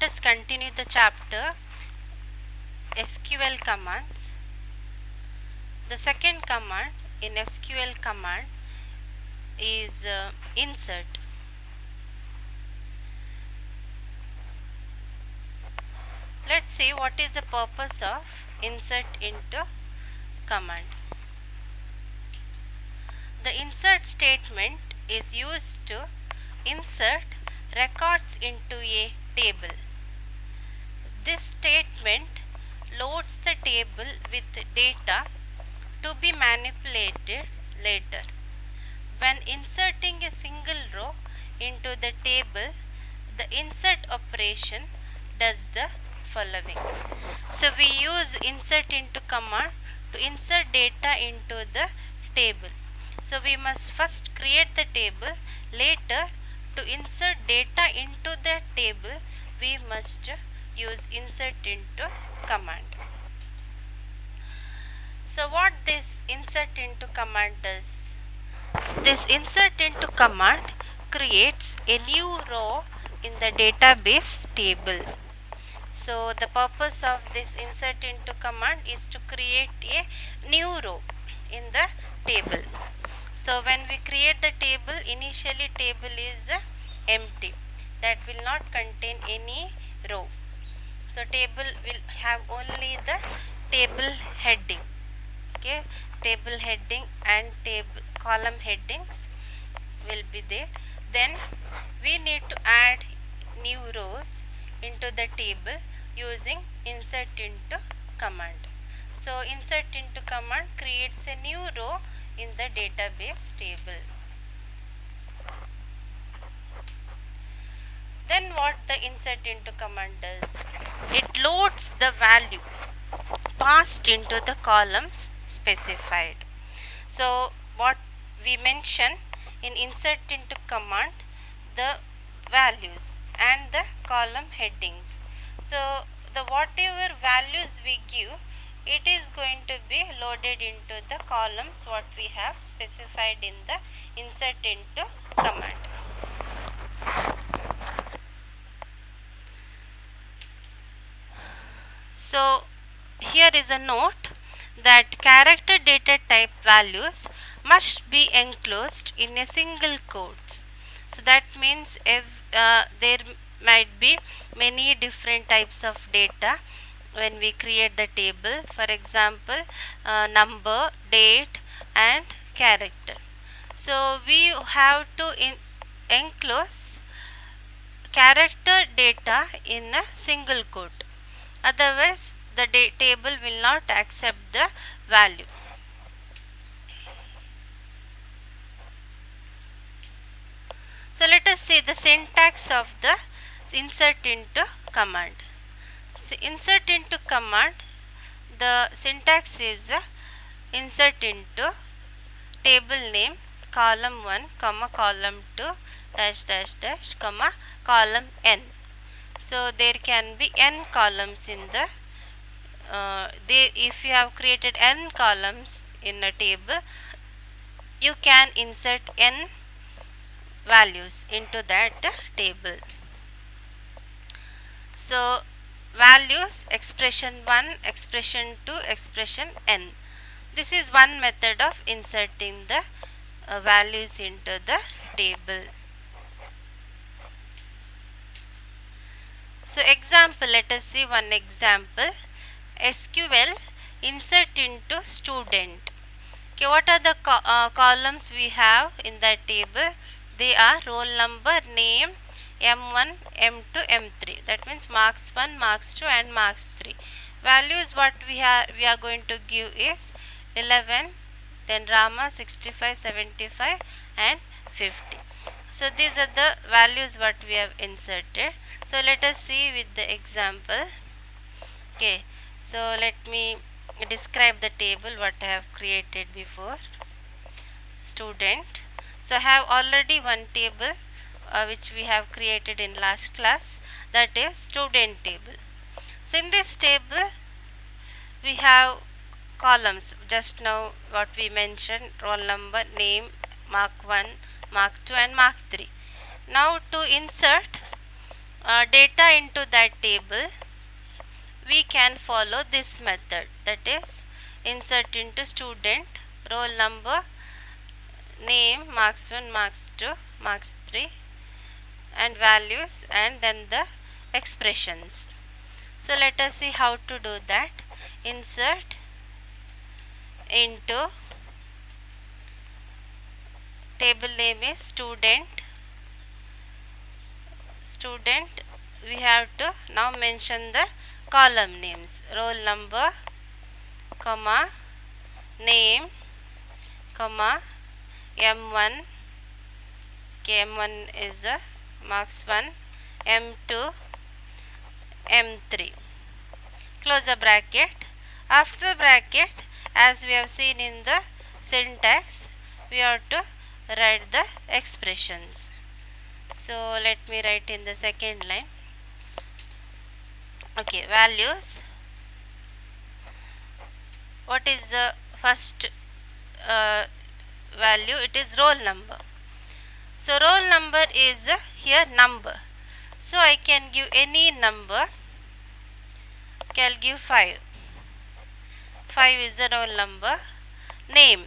us continue the chapter SQL commands. The second command in SQL command is insert. Let's see what is the purpose of insert into command. The insert statement is used to insert records into a table. This statement loads the table with data to be manipulated later. When inserting a single row into the table, the insert operation does the following. So we use insert into command to insert data into the table. So we must first create the table. Later, to insert data into the table, we must use insert into command. So what this insert into command does? This insert into command creates a new row in the database table. So the purpose of this insert into command is to create a new row in the table. So when we create the table, initially table is empty, that will not contain any row. So table will have only the table heading. Okay, table heading and table column headings will be there. Then we need to add new rows into the table using insert into command. So insert into command creates a new row in the database table. Then what the insert into command does? It loads the value passed into the columns specified. So what we mention in insert into command, the values and the column headings. So the whatever values we give, it is going to be loaded into the columns what we have specified in the insert into command. So here is a note that character data type values must be enclosed in a single quotes. So that means if there might be many different types of data when we create the table. For example, number, date and character. So we have to enclose character data in a single quote. Otherwise the table will not accept the value. So let us see the syntax of the insert into command. So insert into command, the syntax is insert into table name column 1 comma column 2 dash dash dash comma column n. So there can be n columns in the if you have created n columns in a table, you can insert n values into that table. So values expression 1, expression 2, expression n. This is one method of inserting the values into the table. So example, let us see one example. SQL insert into student. Okay, what are the columns we have in that table? They are roll number, name, M1, M2, M3. That means marks 1, marks 2 and marks 3. Values what we are going to give is 11, then Rama 65, 75 and 50. So these are the values what we have inserted. So let us see with the example. Okay, so let me describe the table what I have created before. Student. So I have already one table which we have created in last class, that is student table. So in this table we have columns, just now what we mentioned, roll number, name, mark 1, mark 2 and mark 3. Now to insert data into that table, we can follow this method, that is insert into student, roll number, name, marks 1, marks 2, marks 3 and values, and then the expressions. So let us see how to do that. Insert into, table name is student, we have to now mention the column names, roll number, comma, name, comma, M1, okay, M1 is the marks 1, M2, M3. Close the bracket. After the bracket, as we have seen in the syntax, we have to write the expressions. So let me write in the second line. Okay, values. What is the first value? It is roll number. So roll number is here number. So I can give any number. Okay, I'll give 5. 5 is the roll number. Name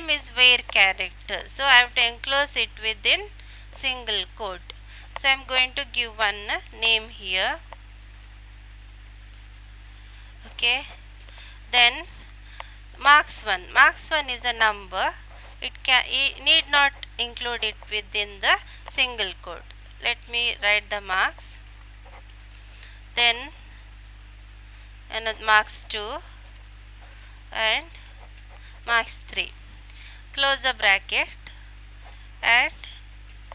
is where character. So I have to enclose it within single quote. So I am going to give one name here. Okay. Then marks 1 is a number. It need not include it within the single quote. Let me write the marks. Then another marks 2 and marks 3. Close the bracket and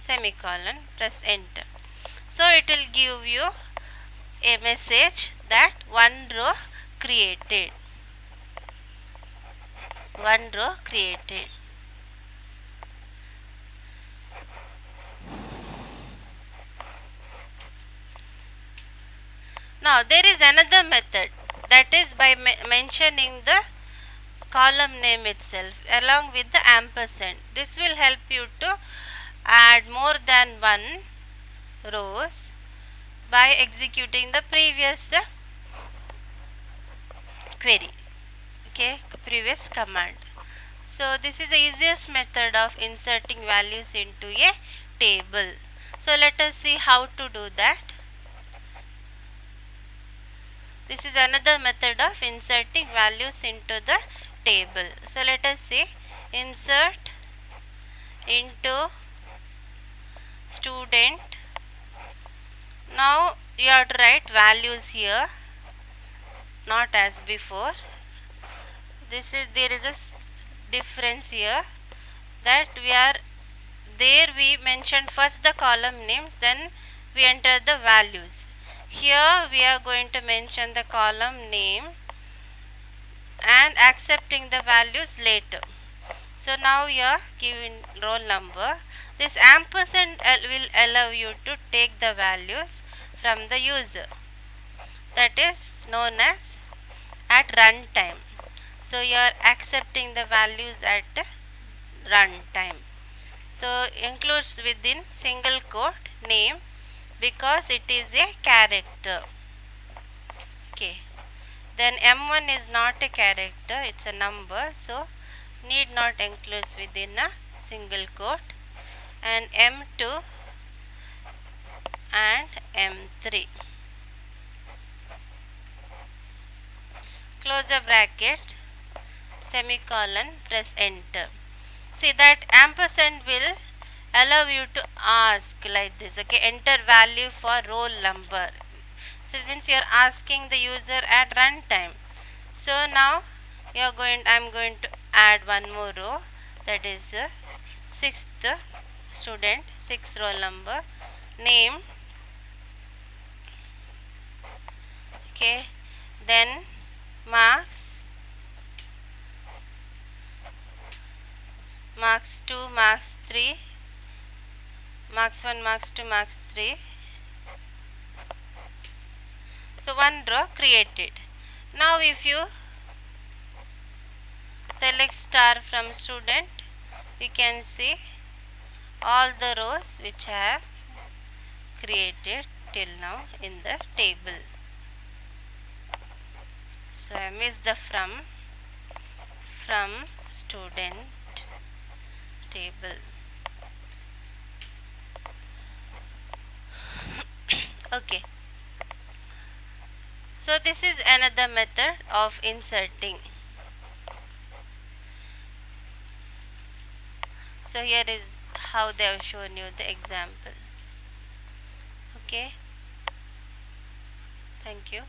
semicolon, press enter. So it will give you a message that one row created. One row created. Now there is another method, that is by mentioning the column name itself along with the ampersand. This will help you to add more than one rows by executing the previous query, okay, previous command. So this is the easiest method of inserting values into a table. So let us see how to do that. This is another method of inserting values into the table. So let us see, insert into student. Now you have to write values here, not as before. There is a difference here, that we mentioned first the column names, then we enter the values. Here we are going to mention the column name and accepting the values later. So now you are giving roll number. This ampersand will allow you to take the values from the user. That is known as at runtime. So you are accepting the values at runtime. So includes within single quote name, because it is a character. Okay. Then M1 is not a character, it's a number, so need not include within a single quote. And M2 and M3. Close the bracket, semicolon, press enter. See that ampersand will allow you to ask like this, okay, enter value for roll number. So it means you are asking the user at runtime. So now I am going to add one more row, that is sixth student, sixth roll number, name, okay, then marks, marks 2, marks 3, marks 1, marks 2, marks 3. So one row created. Now if you select star from student, you can see all the rows which I have created till now in the table. So I missed the from student table. Okay. So this is another method of inserting. So here is how they have shown you the example. Okay. Thank you.